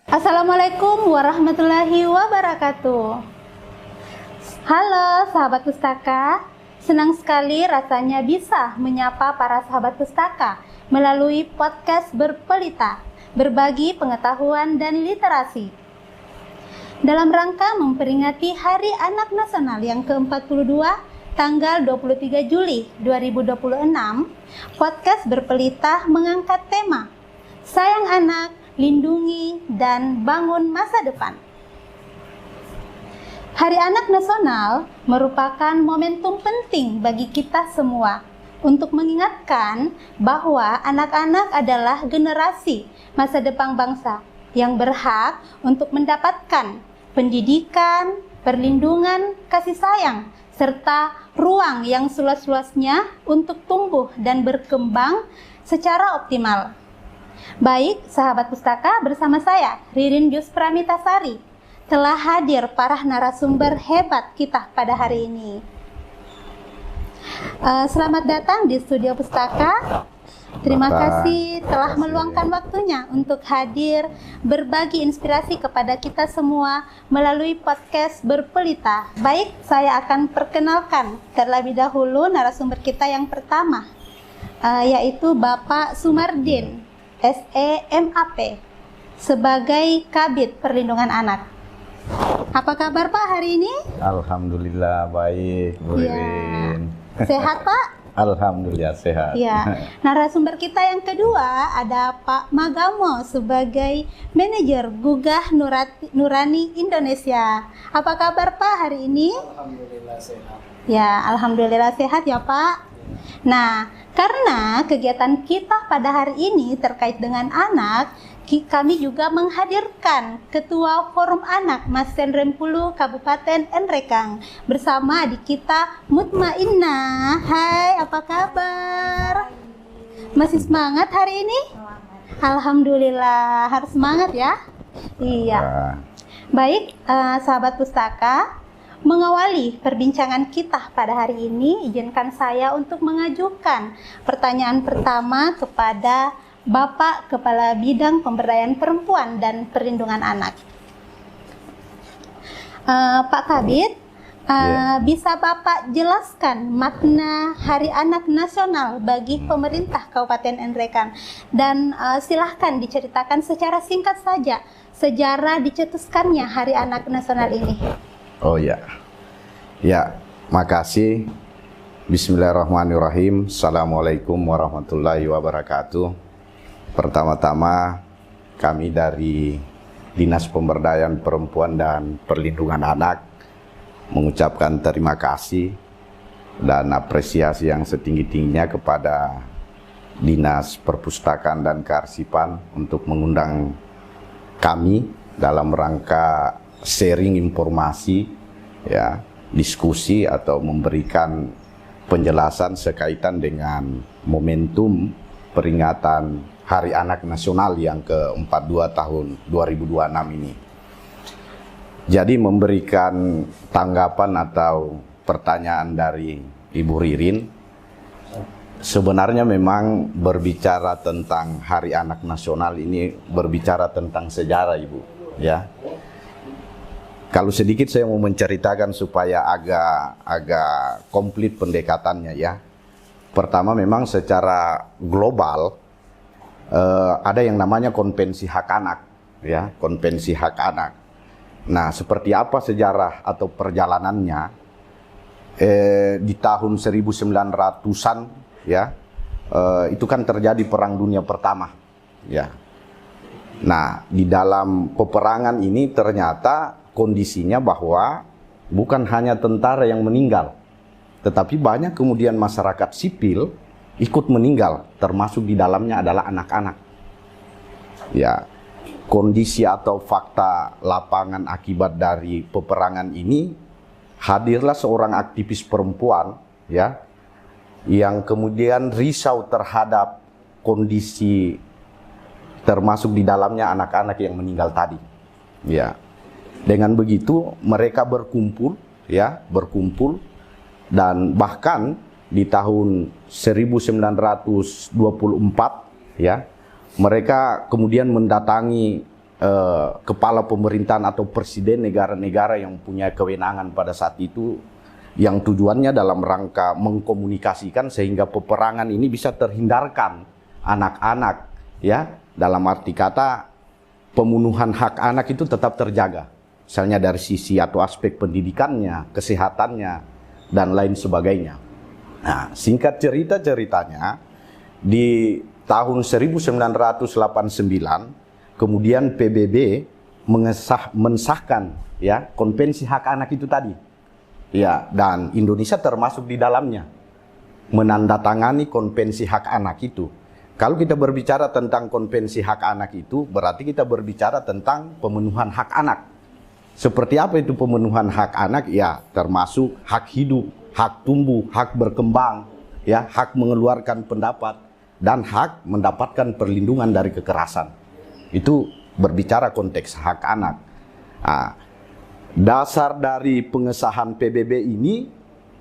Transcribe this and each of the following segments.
Assalamualaikum warahmatullahi wabarakatuh. Halo sahabat pustaka, senang sekali rasanya bisa menyapa para sahabat pustaka melalui podcast Berpelita, berbagi pengetahuan dan literasi. Dalam rangka memperingati Hari Anak Nasional yang ke-42, tanggal 23 Juli 2026, podcast Berpelita mengangkat tema Sayang Anak, Lindungi, dan Bangun Masa Depan. Hari Anak Nasional merupakan momentum penting bagi kita semua untuk mengingatkan bahwa anak-anak adalah generasi masa depan bangsa yang berhak untuk mendapatkan pendidikan, perlindungan, kasih sayang, serta ruang yang seluas-luasnya untuk tumbuh dan berkembang secara optimal. Baik, sahabat pustaka, bersama saya, Ririn Jus Pramitasari, telah hadir para narasumber hebat kita pada hari ini. Selamat datang di studio pustaka. Terima kasih telah meluangkan waktunya untuk hadir berbagi inspirasi kepada kita semua melalui podcast Berpelita. Baik, saya akan perkenalkan terlebih dahulu narasumber kita yang pertama, yaitu Bapak Sumardin, SEMAP, sebagai Kabid Perlindungan Anak. Apa kabar Pak hari ini? Alhamdulillah baik, Bu Ririn. Sehat Pak? Alhamdulillah sehat. Ya. Narasumber kita yang kedua ada Pak Magamo sebagai Manajer Gugah Nurani Indonesia. Apa kabar Pak hari ini? Alhamdulillah sehat. Ya, alhamdulillah sehat ya Pak. Nah, karena kegiatan kita pada hari ini terkait dengan anak, kami juga menghadirkan Ketua Forum Anak Masen Rempulu Kabupaten Nrekang bersama adik kita Mutmainnah. Hai, apa kabar? Masih semangat hari ini? Alhamdulillah, harus semangat ya. Iya. Baik, sahabat pustaka, mengawali perbincangan kita pada hari ini, izinkan saya untuk mengajukan pertanyaan pertama kepada Bapak Kepala Bidang Pemberdayaan Perempuan dan Perlindungan Anak. Pak Kabid, bisa Bapak jelaskan makna Hari Anak Nasional bagi pemerintah Kabupaten Nrekang? Dan silahkan diceritakan secara singkat saja sejarah dicetuskannya Hari Anak Nasional ini. Oh ya, makasih. Bismillahirrahmanirrahim. Assalamualaikum warahmatullahi wabarakatuh. Pertama-tama kami dari Dinas Pemberdayaan Perempuan dan Perlindungan Anak mengucapkan terima kasih dan apresiasi yang setinggi-tingginya kepada Dinas Perpustakaan dan Kearsipan untuk mengundang kami dalam rangka sharing informasi, ya, diskusi atau memberikan penjelasan sekaitan dengan momentum peringatan Hari Anak Nasional yang ke-42 tahun 2026 ini. Jadi memberikan tanggapan atau pertanyaan dari Ibu Ririn, sebenarnya memang berbicara tentang Hari Anak Nasional ini berbicara tentang sejarah, Ibu, ya. Kalau sedikit saya mau menceritakan supaya agak komplit pendekatannya, ya. Pertama, memang secara global ada yang namanya Konvensi Hak Anak, ya, Konvensi Hak Anak. Nah, seperti apa sejarah atau perjalanannya? Di tahun 1900-an, ya, itu kan terjadi Perang Dunia Pertama, ya. Nah, di dalam peperangan ini ternyata kondisinya bahwa bukan hanya tentara yang meninggal, tetapi banyak kemudian masyarakat sipil ikut meninggal, termasuk di dalamnya adalah anak-anak. Ya, kondisi atau fakta lapangan akibat dari peperangan ini, hadirlah seorang aktivis perempuan, ya, yang kemudian risau terhadap kondisi termasuk di dalamnya anak-anak yang meninggal tadi. Ya, dengan begitu mereka berkumpul, ya, dan bahkan di tahun 1924, ya, mereka kemudian mendatangi kepala pemerintahan atau presiden negara-negara yang punya kewenangan pada saat itu, yang tujuannya dalam rangka mengkomunikasikan sehingga peperangan ini bisa terhindarkan anak-anak, ya, dalam arti kata pemenuhan hak anak itu tetap terjaga, misalnya dari sisi atau aspek pendidikannya, kesehatannya, dan lain sebagainya. Nah, singkat ceritanya di tahun 1989 kemudian PBB mensahkan, ya, konvensi hak anak itu tadi, ya, dan Indonesia termasuk di dalamnya menandatangani konvensi hak anak itu. Kalau kita berbicara tentang konvensi hak anak itu, berarti kita berbicara tentang pemenuhan hak anak. Seperti apa itu pemenuhan hak anak? Ya, termasuk hak hidup, hak tumbuh, hak berkembang, ya, hak mengeluarkan pendapat, dan hak mendapatkan perlindungan dari kekerasan. Itu berbicara konteks hak anak. Nah, dasar dari pengesahan PBB ini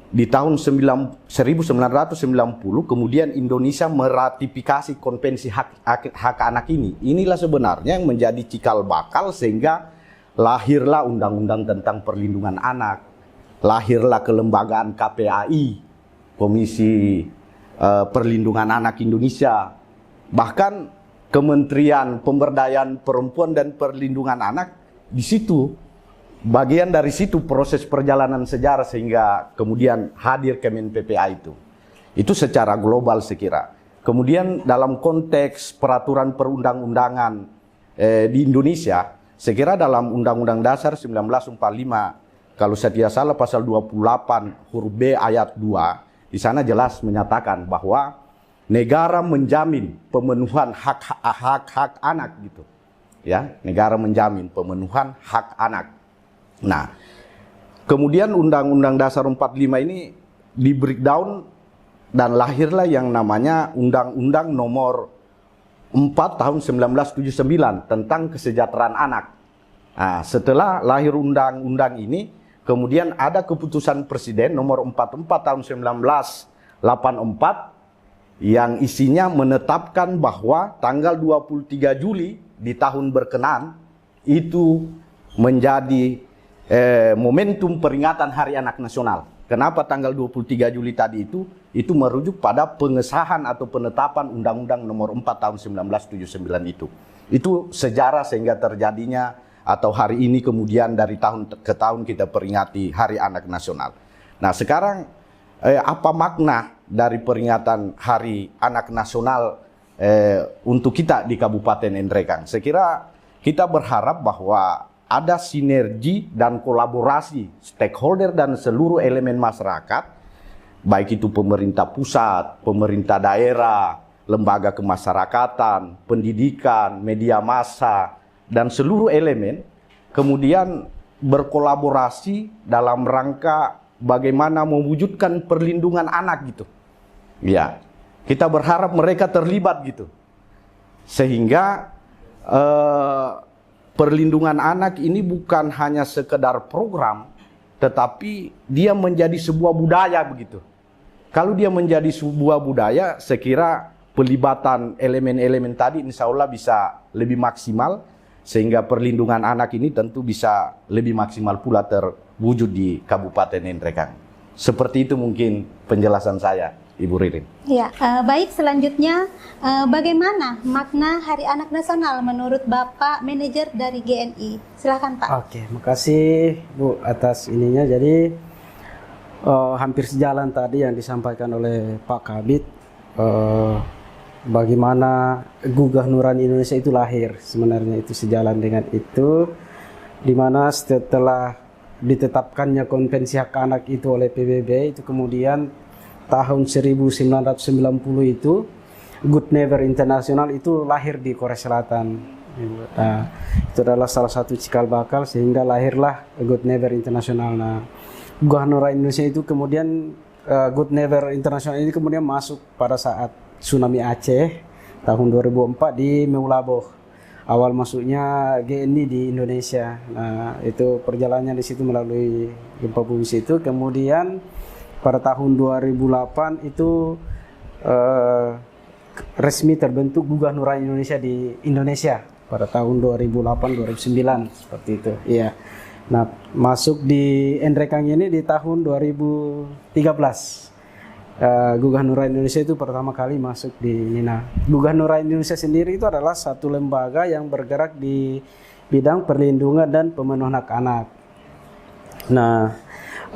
di tahun 1990 kemudian Indonesia meratifikasi konvensi hak anak ini. Inilah sebenarnya yang menjadi cikal bakal sehingga lahirlah undang-undang tentang perlindungan anak, lahirlah kelembagaan KPAI, Komisi Perlindungan Anak Indonesia, bahkan Kementerian Pemberdayaan Perempuan dan Perlindungan Anak. Di situ bagian dari situ proses perjalanan sejarah sehingga kemudian hadir Kemen PPA itu. Itu secara global saya kira. Kemudian dalam konteks peraturan perundang-undangan di Indonesia, saya kira dalam Undang-Undang Dasar 1945, kalau saya tidak salah pasal 28 huruf B ayat 2, di sana jelas menyatakan bahwa negara menjamin pemenuhan hak anak gitu. Ya, negara menjamin pemenuhan hak anak. Nah, kemudian Undang-Undang Dasar 45 ini di breakdown dan lahirlah yang namanya Undang-Undang Nomor 4 tahun 1979 tentang kesejahteraan anak. Nah, setelah lahir undang-undang ini, kemudian ada keputusan Presiden Nomor 44 tahun 1984 yang isinya menetapkan bahwa tanggal 23 Juli di tahun berkenaan itu menjadi momentum peringatan Hari Anak Nasional. Kenapa tanggal 23 Juli tadi itu? Itu merujuk pada pengesahan atau penetapan Undang-Undang Nomor 4 tahun 1979 itu. Itu sejarah sehingga terjadinya atau hari ini kemudian dari tahun ke tahun kita peringati Hari Anak Nasional. Nah, sekarang apa makna dari peringatan Hari Anak Nasional untuk kita di Kabupaten Nrekang? Saya kira kita berharap bahwa ada sinergi dan kolaborasi stakeholder dan seluruh elemen masyarakat, baik itu pemerintah pusat, pemerintah daerah, lembaga kemasyarakatan, pendidikan, media massa, dan seluruh elemen, kemudian berkolaborasi dalam rangka bagaimana mewujudkan perlindungan anak gitu. Ya, kita berharap mereka terlibat gitu. Sehingga perlindungan anak ini bukan hanya sekedar program, tetapi dia menjadi sebuah budaya begitu. Kalau dia menjadi sebuah budaya, saya kira pelibatan elemen-elemen tadi insya Allah bisa lebih maksimal, sehingga perlindungan anak ini tentu bisa lebih maksimal pula terwujud di Kabupaten Nrekang. Seperti itu mungkin penjelasan saya, Ibu Ririn. Ya, baik, selanjutnya bagaimana makna Hari Anak Nasional menurut Bapak manajer dari GNI? Silakan Pak. Oke, makasih Bu atas ininya. Jadi hampir sejalan tadi yang disampaikan oleh Pak Kabid, bagaimana Gugah Nurani Indonesia itu lahir. Sebenarnya itu sejalan dengan itu, di mana setelah ditetapkannya Konvensi Hak Anak itu oleh PBB, itu kemudian tahun 1990 itu Good Neighbor International itu lahir di Korea Selatan. Nah, itu adalah salah satu cikal bakal sehingga lahirlah Good Neighbor International. Nah, Gugah Nurani Indonesia itu kemudian Good Neighbor International ini kemudian masuk pada saat tsunami Aceh tahun 2004 di Meulaboh. Awal masuknya GNI di Indonesia. Nah, itu perjalanannya di situ melalui gempa bumi situ. Kemudian pada tahun 2008 itu resmi terbentuk Gugah Nurani Indonesia di Indonesia. pada tahun 2008-2009 seperti itu. Iya. Nah, masuk di Nrekang ini di tahun 2013. Gugah Nurani Indonesia itu pertama kali masuk di Nina. Gugah Nurani Indonesia sendiri itu adalah satu lembaga yang bergerak di bidang perlindungan dan pemenuhan hak anak. Nah,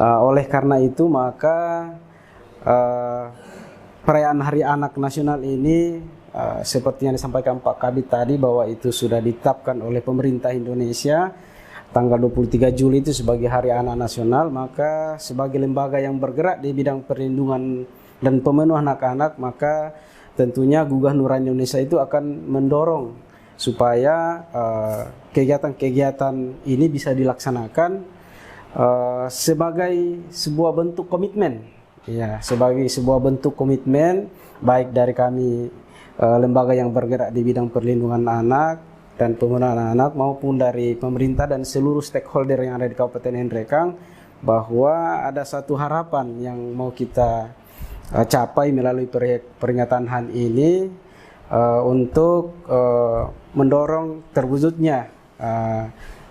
oleh karena itu maka perayaan Hari Anak Nasional ini seperti yang disampaikan Pak Kabid tadi bahwa itu sudah ditetapkan oleh pemerintah Indonesia tanggal 23 Juli itu sebagai Hari Anak Nasional, maka sebagai lembaga yang bergerak di bidang perlindungan dan pemenuhan hak anak, maka tentunya Gugah Nurani Indonesia itu akan mendorong supaya kegiatan-kegiatan ini bisa dilaksanakan sebagai sebuah bentuk komitmen, ya, sebagai sebuah bentuk komitmen baik dari kami lembaga yang bergerak di bidang perlindungan anak dan pemenuhan anak maupun dari pemerintah dan seluruh stakeholder yang ada di Kabupaten Nrekang, bahwa ada satu harapan yang mau kita capai melalui peringatan HAN ini untuk mendorong terwujudnya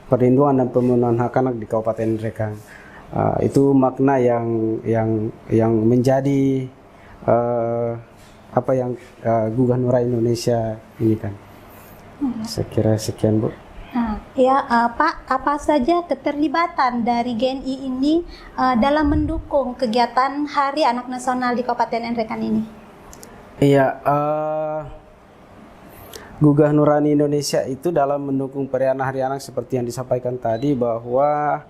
perlindungan dan pemenuhan hak anak di Kabupaten Nrekang. Itu makna yang menjadi apa yang Gugah Nurani Indonesia ini kan. Saya kira sekian, Bu. Ya, Pak, apa saja keterlibatan dari GNI ini dalam mendukung kegiatan Hari Anak Nasional di Kabupaten Nrekang ini? Iya, Gugah Nurani Indonesia itu dalam mendukung perayaan Hari Anak seperti yang disampaikan tadi, bahwa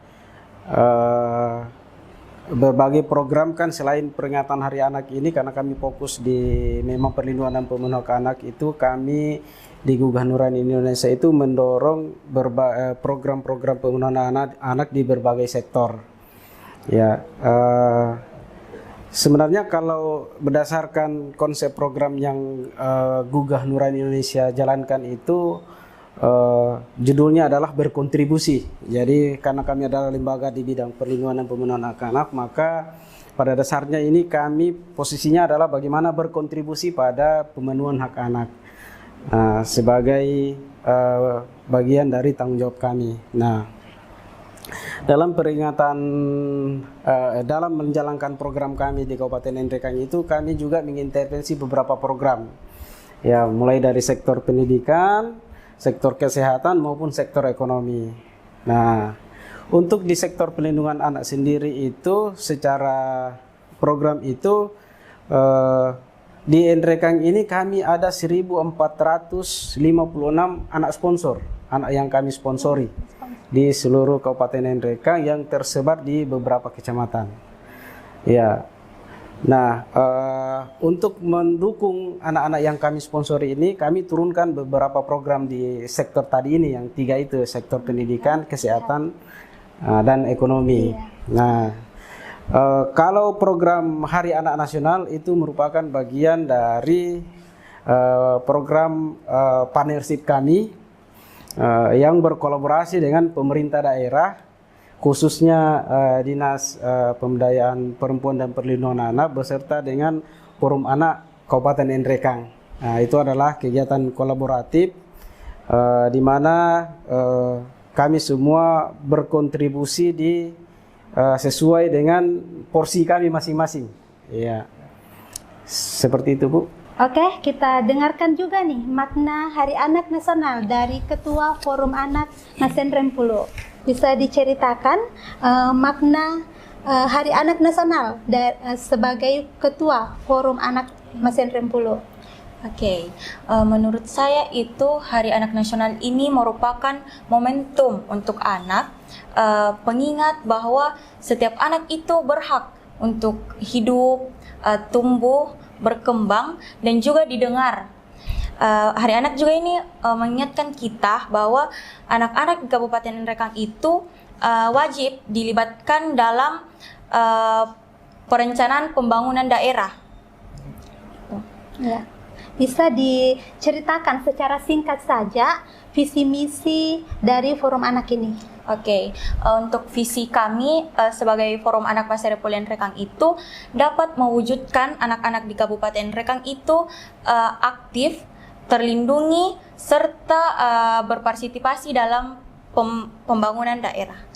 berbagai program kan selain peringatan Hari Anak ini, karena kami fokus di memang perlindungan dan pemenuhan hak anak, itu kami di Gugah Nurani Indonesia itu mendorong program-program pemenuhan anak di berbagai sektor. Ya, sebenarnya kalau berdasarkan konsep program yang Gugah Nurani Indonesia jalankan itu judulnya adalah berkontribusi. Jadi karena kami adalah lembaga di bidang perlindungan dan pemenuhan hak anak, maka pada dasarnya ini kami posisinya adalah bagaimana berkontribusi pada pemenuhan hak anak sebagai bagian dari tanggung jawab kami. Nah, dalam peringatan dalam menjalankan program kami di Kabupaten Nrekang itu, kami juga mengintervensi beberapa program, ya, mulai dari sektor pendidikan, sektor kesehatan maupun sektor ekonomi. Nah, untuk di sektor pelindungan anak sendiri itu secara program itu di Nrekang ini kami ada 1.456 anak sponsor, anak yang kami sponsori di seluruh Kabupaten Nrekang yang tersebar di beberapa kecamatan. Ya. Nah, untuk mendukung anak-anak yang kami sponsori ini, kami turunkan beberapa program di sektor tadi ini, yang 3 itu, sektor pendidikan, kesehatan, dan ekonomi. Nah, kalau program Hari Anak Nasional itu merupakan bagian dari program partnership kami yang berkolaborasi dengan pemerintah daerah, khususnya Dinas Pemberdayaan Perempuan dan Perlindungan Anak beserta dengan Forum Anak Kabupaten Nrekang. Nah, itu adalah kegiatan kolaboratif di mana kami semua berkontribusi sesuai dengan porsi kami masing-masing. Ya, seperti itu, Bu. Oke, kita dengarkan juga nih makna Hari Anak Nasional dari Ketua Forum Anak Masen Rempulo. Bisa diceritakan makna Hari Anak Nasional sebagai Ketua Forum Anak Masen Rempulo? Oke, menurut saya itu Hari Anak Nasional ini merupakan momentum untuk anak, pengingat bahwa setiap anak itu berhak untuk hidup, tumbuh, berkembang, dan juga didengar. Hari Anak juga ini mengingatkan kita bahwa anak-anak di Kabupaten Nrekang itu wajib dilibatkan dalam perencanaan pembangunan daerah. Ya. Bisa diceritakan secara singkat saja visi misi dari Forum Anak ini? Oke, untuk visi kami sebagai Forum Anak Masen Rempulo Nrekang itu dapat mewujudkan anak-anak di Kabupaten Nrekang itu aktif, terlindungi serta berpartisipasi dalam pembangunan daerah.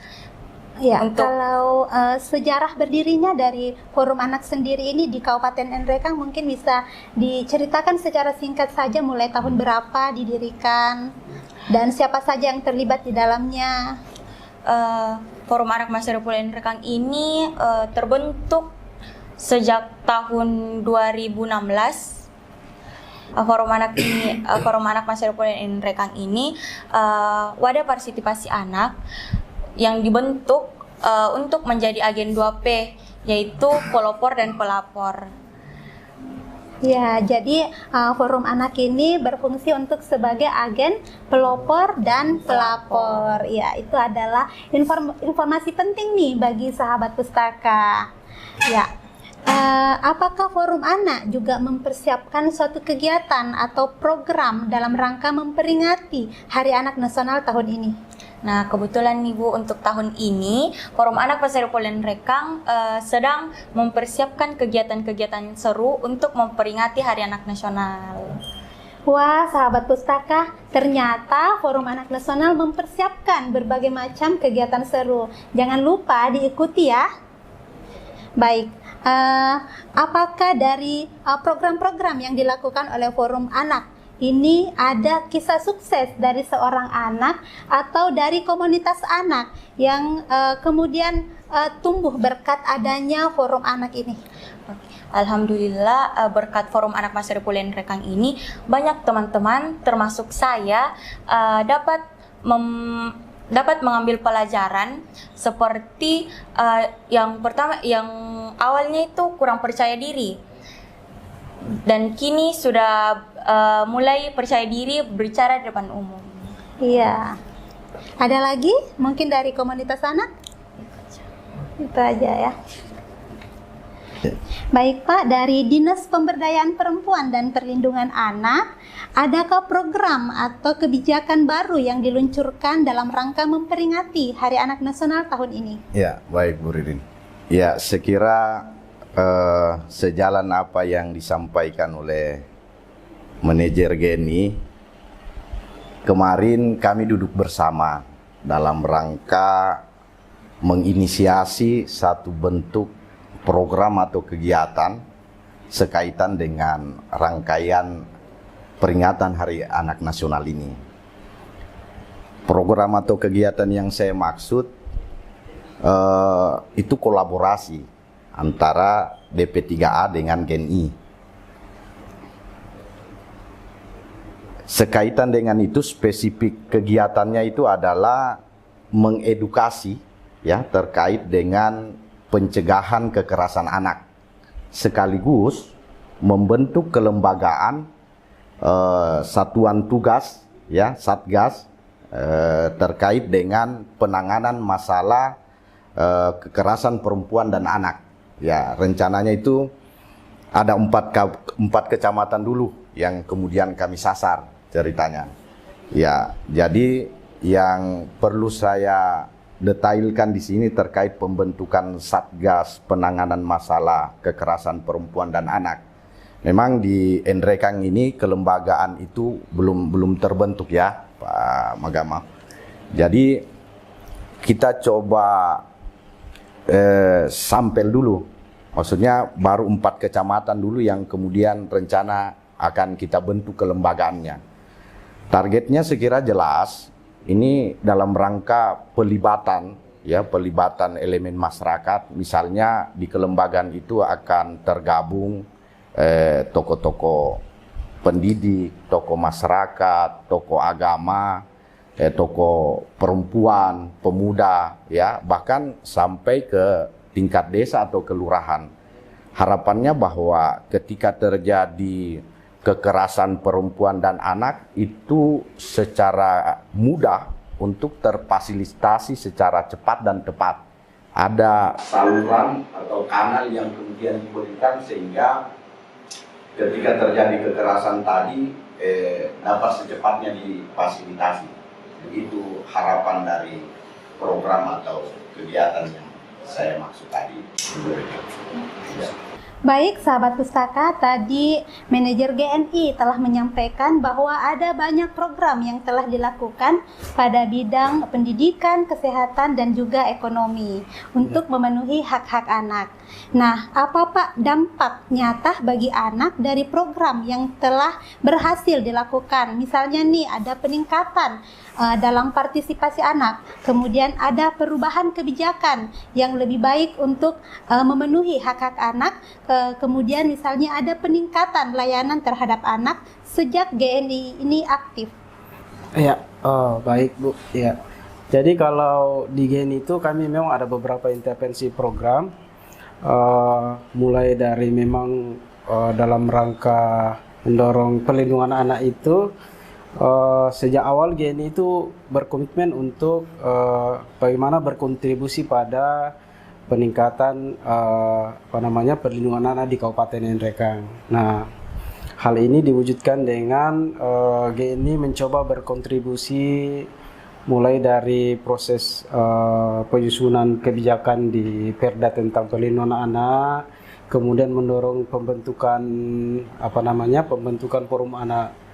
Ya, Untuk- kalau sejarah berdirinya dari Forum Anak sendiri ini di Kabupaten Nrekang mungkin bisa diceritakan secara singkat saja mulai tahun berapa didirikan dan siapa saja yang terlibat di dalamnya. Forum Anak Metropolitan Nrekang ini terbentuk sejak tahun 2016. Forum Anak Metropolitan Nrekang ini wadah partisipasi anak yang dibentuk untuk menjadi agen 2P, yaitu pelopor dan pelapor. Ya, jadi Forum Anak ini berfungsi untuk sebagai agen pelopor dan pelapor. Ya, itu adalah informasi penting nih bagi sahabat pustaka. Ya, apakah Forum Anak juga mempersiapkan suatu kegiatan atau program dalam rangka memperingati Hari Anak Nasional tahun ini? Nah, kebetulan nih Bu, untuk tahun ini Forum Anak Metropolitan Nrekang sedang mempersiapkan kegiatan-kegiatan seru untuk memperingati Hari Anak Nasional. Wah, sahabat pustaka, ternyata Forum Anak Nasional mempersiapkan berbagai macam kegiatan seru. Jangan lupa diikuti ya. Baik, apakah dari program-program yang dilakukan oleh Forum Anak ini ada kisah sukses dari seorang anak atau dari komunitas anak yang kemudian tumbuh berkat adanya Forum Anak ini? Alhamdulillah, berkat Forum Anak Metropolitan Nrekang ini banyak teman-teman termasuk saya dapat mengambil pelajaran seperti yang pertama, yang awalnya itu kurang percaya diri dan kini sudah mulai percaya diri berbicara di depan umum. Iya. Ada lagi mungkin dari komunitas anak? Itu aja ya. Baik Pak, dari Dinas Pemberdayaan Perempuan dan Perlindungan Anak, adakah program atau kebijakan baru yang diluncurkan dalam rangka memperingati Hari Anak Nasional tahun ini? Ya, baik Bu Ririn. Ya, sekira sejalan apa yang disampaikan oleh manajer Geni, kemarin kami duduk bersama dalam rangka menginisiasi satu bentuk program atau kegiatan sekaitan dengan rangkaian peringatan Hari Anak Nasional ini. Program atau kegiatan yang saya maksud itu kolaborasi antara BP3A dengan GNI. Sekaitan dengan itu, spesifik kegiatannya itu adalah mengedukasi ya terkait dengan pencegahan kekerasan anak, sekaligus membentuk kelembagaan satuan tugas ya Satgas terkait dengan penanganan masalah kekerasan perempuan dan anak. Ya, rencananya itu ada 4 kecamatan dulu yang kemudian kami sasar ceritanya. Ya, jadi yang perlu saya detailkan di sini terkait pembentukan Satgas penanganan masalah kekerasan perempuan dan anak. Memang di Nrekang ini kelembagaan itu belum terbentuk ya, Pak Magama. Jadi kita coba sampel dulu, maksudnya baru 4 kecamatan dulu yang kemudian rencana akan kita bentuk kelembagaannya. Targetnya sekira jelas, ini dalam rangka pelibatan elemen masyarakat. Misalnya di kelembagaan itu akan tergabung tokoh-tokoh pendidik, tokoh masyarakat, tokoh agama, tokoh perempuan, pemuda, ya, bahkan sampai ke tingkat desa atau kelurahan. Harapannya bahwa ketika terjadi kekerasan perempuan dan anak itu secara mudah untuk terfasilitasi secara cepat dan tepat. Ada saluran atau kanal yang kemudian diberikan sehingga ketika terjadi kekerasan tadi dapat secepatnya difasilitasi. Begitu harapan dari program atau kegiatan yang saya maksud tadi. Baik, sahabat pustaka, tadi manajer GNI telah menyampaikan bahwa ada banyak program yang telah dilakukan pada bidang pendidikan, kesehatan, dan juga ekonomi untuk memenuhi hak-hak anak. Nah, apa Pak dampak nyata bagi anak dari program yang telah berhasil dilakukan? Misalnya nih, ada peningkatan dalam partisipasi anak, kemudian ada perubahan kebijakan yang lebih baik untuk memenuhi hak-hak anak, kemudian misalnya ada peningkatan layanan terhadap anak sejak GNI ini aktif. Ya, baik Bu. Ya, jadi kalau di GNI itu kami memang ada beberapa intervensi program, mulai dari memang dalam rangka mendorong perlindungan anak itu. Sejak awal GNI itu berkomitmen untuk bagaimana berkontribusi pada peningkatan perlindungan anak di Kabupaten Nrekang. Nah, hal ini diwujudkan dengan GNI mencoba berkontribusi mulai dari proses penyusunan kebijakan di Perda tentang perlindungan anak, kemudian mendorong pembentukan forum anak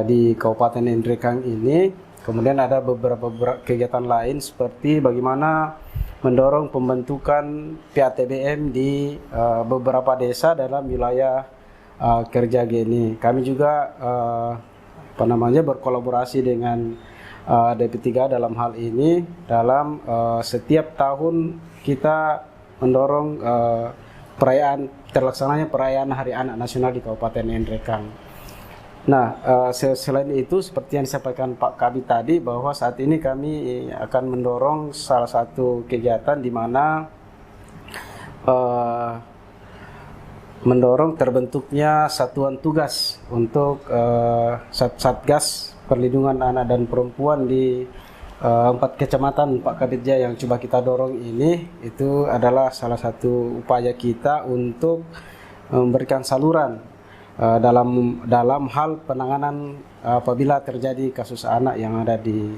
di Kabupaten Nrekang ini. Kemudian ada beberapa kegiatan lain seperti bagaimana mendorong pembentukan PATBM di beberapa desa dalam wilayah kerja GNI. Kami juga berkolaborasi dengan DP3 dalam hal ini. Dalam setiap tahun kita mendorong terlaksananya perayaan Hari Anak Nasional di Kabupaten Nrekang. Nah, selain itu seperti yang disampaikan Pak Kabid tadi, bahwa saat ini kami akan mendorong salah satu kegiatan di mana mendorong terbentuknya satuan tugas untuk Satgas Perlindungan Anak dan Perempuan di 4 kecamatan Pak Kabidja yang coba kita dorong ini. Itu adalah salah satu upaya kita untuk memberikan saluran dalam hal penanganan apabila terjadi kasus anak yang ada di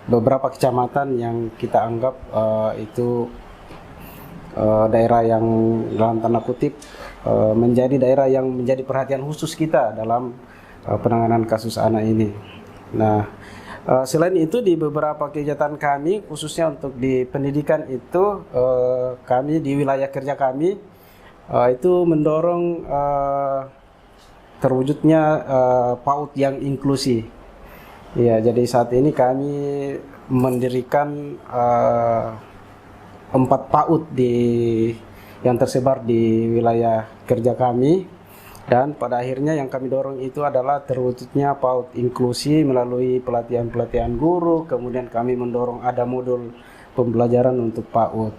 beberapa kecamatan yang kita anggap itu daerah yang dalam tanda kutip menjadi daerah yang menjadi perhatian khusus kita dalam penanganan kasus anak ini. Nah, selain itu di beberapa kegiatan kami khususnya untuk di pendidikan itu kami di wilayah kerja kami itu mendorong terwujudnya PAUD yang inklusi. Ya, jadi saat ini kami mendirikan 4 PAUD yang tersebar di wilayah kerja kami, dan pada akhirnya yang kami dorong itu adalah terwujudnya PAUD inklusi melalui pelatihan-pelatihan guru. Kemudian kami mendorong ada modul pembelajaran untuk PAUD.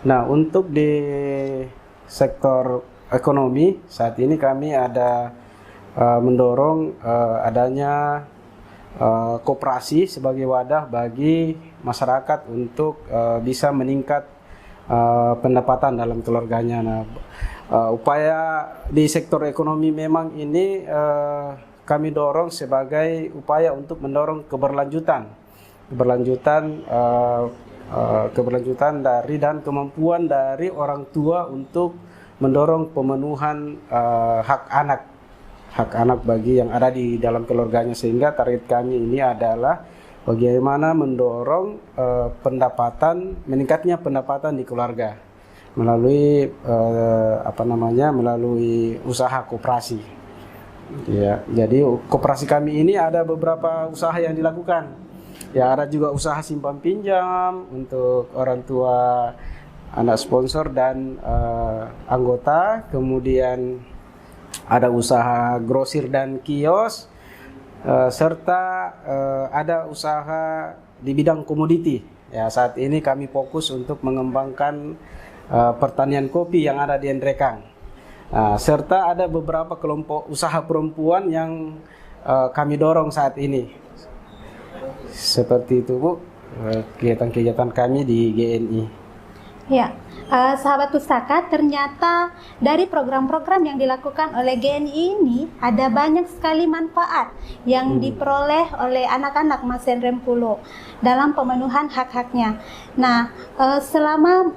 Nah, untuk di sektor ekonomi saat ini kami ada mendorong adanya koperasi sebagai wadah bagi masyarakat untuk bisa meningkat pendapatan dalam keluarganya. Nah, upaya di sektor ekonomi memang ini kami dorong sebagai upaya untuk mendorong keberlanjutan dari dan kemampuan dari orang tua untuk mendorong pemenuhan hak anak bagi yang ada di dalam keluarganya, sehingga target kami ini adalah bagaimana mendorong meningkatnya pendapatan di keluarga melalui melalui usaha koperasi. Ya, jadi koperasi kami ini ada beberapa usaha yang dilakukan. Ya, ada juga usaha simpan pinjam untuk orang tua, anak sponsor dan anggota. Kemudian ada usaha grosir dan kios, serta ada usaha di bidang komoditi. Ya, saat ini kami fokus untuk mengembangkan pertanian kopi yang ada di Nrekang. Serta ada beberapa kelompok usaha perempuan yang kami dorong saat ini. Seperti itu Bu, kegiatan-kegiatan kami di GNI. Ya, sahabat pustaka, ternyata dari program-program yang dilakukan oleh GNI ini ada banyak sekali manfaat yang diperoleh oleh anak-anak Masen Rempulo dalam pemenuhan hak-haknya. Nah, selama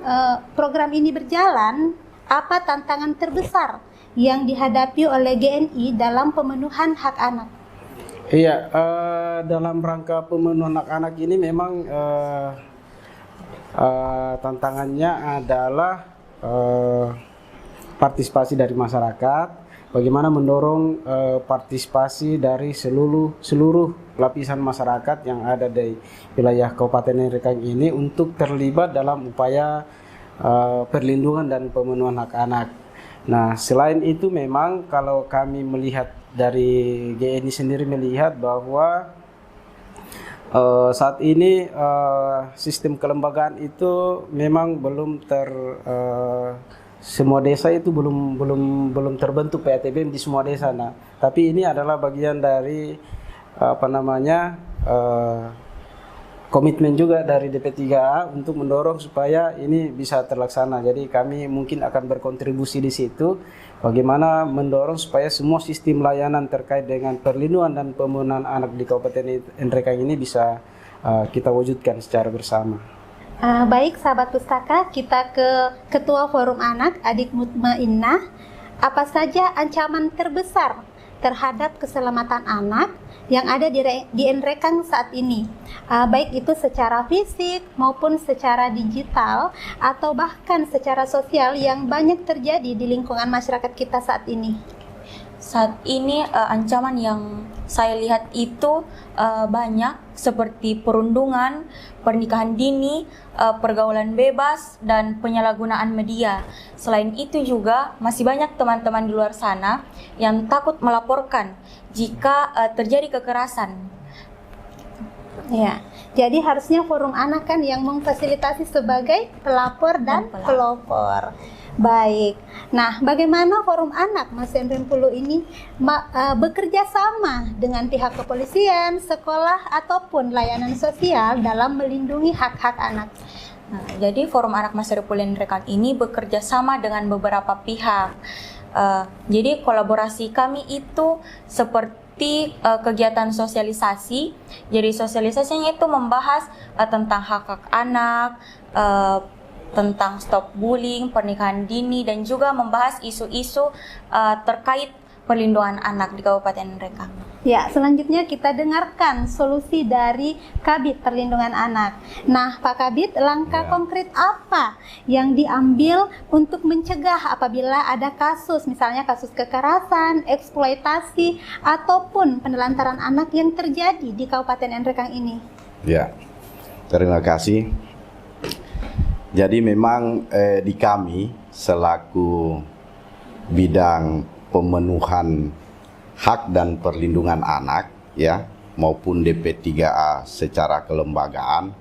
program ini berjalan, apa tantangan terbesar yang dihadapi oleh GNI dalam pemenuhan hak anak? Iya, dalam rangka pemenuhan hak anak ini memang tantangannya adalah partisipasi dari masyarakat, bagaimana mendorong partisipasi dari seluruh lapisan masyarakat yang ada di wilayah Kabupaten Nrekang ini untuk terlibat dalam upaya perlindungan dan pemenuhan hak anak. Nah, selain itu memang kalau kami melihat dari GNI sendiri melihat bahwa saat ini sistem kelembagaan itu memang belum semua desa itu belum terbentuk PATBM di semua desa. Nah, tapi ini adalah bagian dari komitmen juga dari DP3A untuk mendorong supaya ini bisa terlaksana. Jadi kami mungkin akan berkontribusi di situ bagaimana mendorong supaya semua sistem layanan terkait dengan perlindungan dan pemenuhan anak di Kabupaten Nrekang ini bisa kita wujudkan secara bersama. Baik sahabat pustaka, kita ke Ketua Forum Anak Adik Mutmainnah. Apa saja ancaman terbesar terhadap keselamatan anak yang ada di Nrekang saat ini, baik itu secara fisik maupun secara digital atau bahkan secara sosial yang banyak terjadi di lingkungan masyarakat kita saat ini? Saat ini ancaman yang saya lihat itu banyak seperti perundungan, pernikahan dini, pergaulan bebas, dan penyalahgunaan media. Selain itu juga masih banyak teman-teman di luar sana yang takut melaporkan jika terjadi kekerasan. Ya, jadi harusnya Forum Anak kan yang memfasilitasi sebagai pelapor dan pelopor. Baik. Nah, bagaimana Forum Anak Mas Rempulu ini bekerja sama dengan pihak kepolisian, sekolah ataupun layanan sosial dalam melindungi hak-hak anak? Nah, jadi Forum Anak Mas Rempulu Nrekang ini bekerja sama dengan beberapa pihak. Jadi kolaborasi kami itu seperti kegiatan sosialisasi. Jadi sosialisasinya itu membahas tentang hak-hak anak, tentang stop bullying, pernikahan dini, dan juga membahas isu-isu terkait perlindungan anak di Kabupaten Nrekang. Ya, selanjutnya kita dengarkan solusi dari Kabid Perlindungan Anak. Nah, Pak Kabid, langkah konkret apa yang diambil untuk mencegah apabila ada kasus, misalnya kasus kekerasan, eksploitasi, ataupun penelantaran anak yang terjadi di Kabupaten Nrekang ini? Ya, terima kasih. Jadi memang di kami selaku bidang pemenuhan hak dan perlindungan anak ya maupun DP3A secara kelembagaan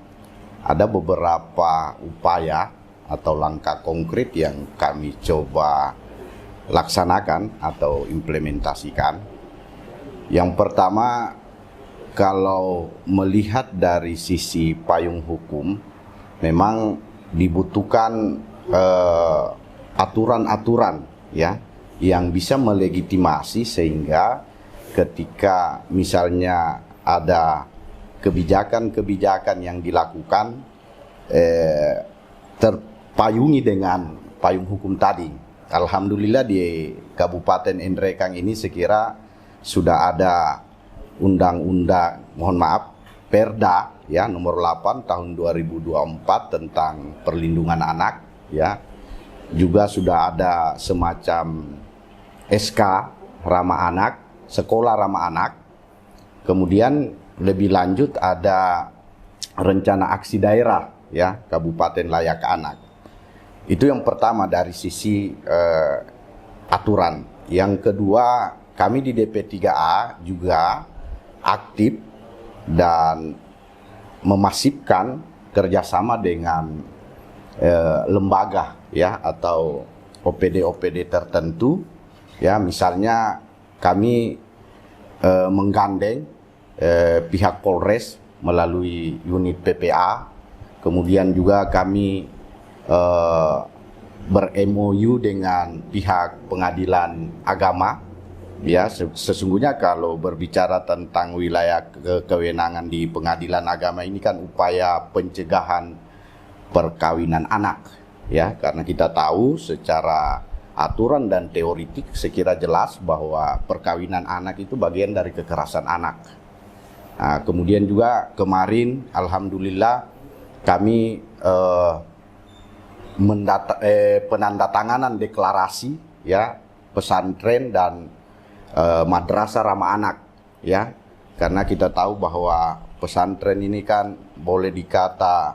ada beberapa upaya atau langkah konkret yang kami coba laksanakan atau implementasikan. Yang pertama, kalau melihat dari sisi payung hukum memang dibutuhkan aturan-aturan ya yang bisa melegitimasi sehingga ketika misalnya ada kebijakan-kebijakan yang dilakukan terpayungi dengan payung hukum tadi. Alhamdulillah di Kabupaten Nrekang ini sekira sudah ada Perda ya nomor 8 tahun 2024 tentang perlindungan anak ya. Juga sudah ada semacam SK ramah anak, sekolah ramah anak. Kemudian lebih lanjut ada rencana aksi daerah ya Kabupaten Layak Anak. Itu yang pertama dari sisi aturan. Yang kedua, kami di DP3A juga aktif dan memasifkan kerjasama dengan lembaga ya atau OPD-OPD tertentu ya, misalnya kami menggandeng pihak Polres melalui unit PPA, kemudian juga kami ber-MOU dengan pihak pengadilan agama. Ya, sesungguhnya kalau berbicara tentang wilayah kewenangan di pengadilan agama ini kan upaya pencegahan perkawinan anak. ya, karena kita tahu secara aturan dan teoritik sekira jelas bahwa perkawinan anak itu bagian dari kekerasan anak. Nah, kemudian juga kemarin alhamdulillah kami penandatanganan deklarasi ya pesantren dan madrasah ramah anak ya, karena kita tahu bahwa pesantren ini kan boleh dikata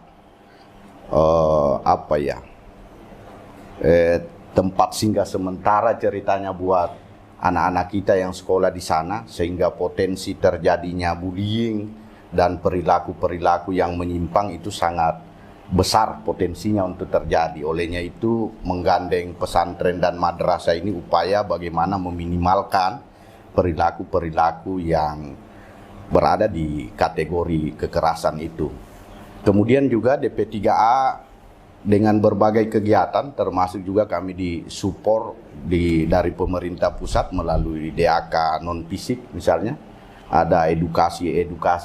tempat singgah sementara ceritanya buat anak-anak kita yang sekolah di sana, sehingga potensi terjadinya bullying dan perilaku-perilaku yang menyimpang itu sangat besar potensinya untuk terjadi. Olehnya itu menggandeng pesantren dan madrasah ini upaya bagaimana meminimalkan perilaku-perilaku yang berada di kategori kekerasan itu. Kemudian juga DP3A dengan berbagai kegiatan, termasuk juga kami disupport dari pemerintah pusat melalui DAK non fisik misalnya, ada edukasi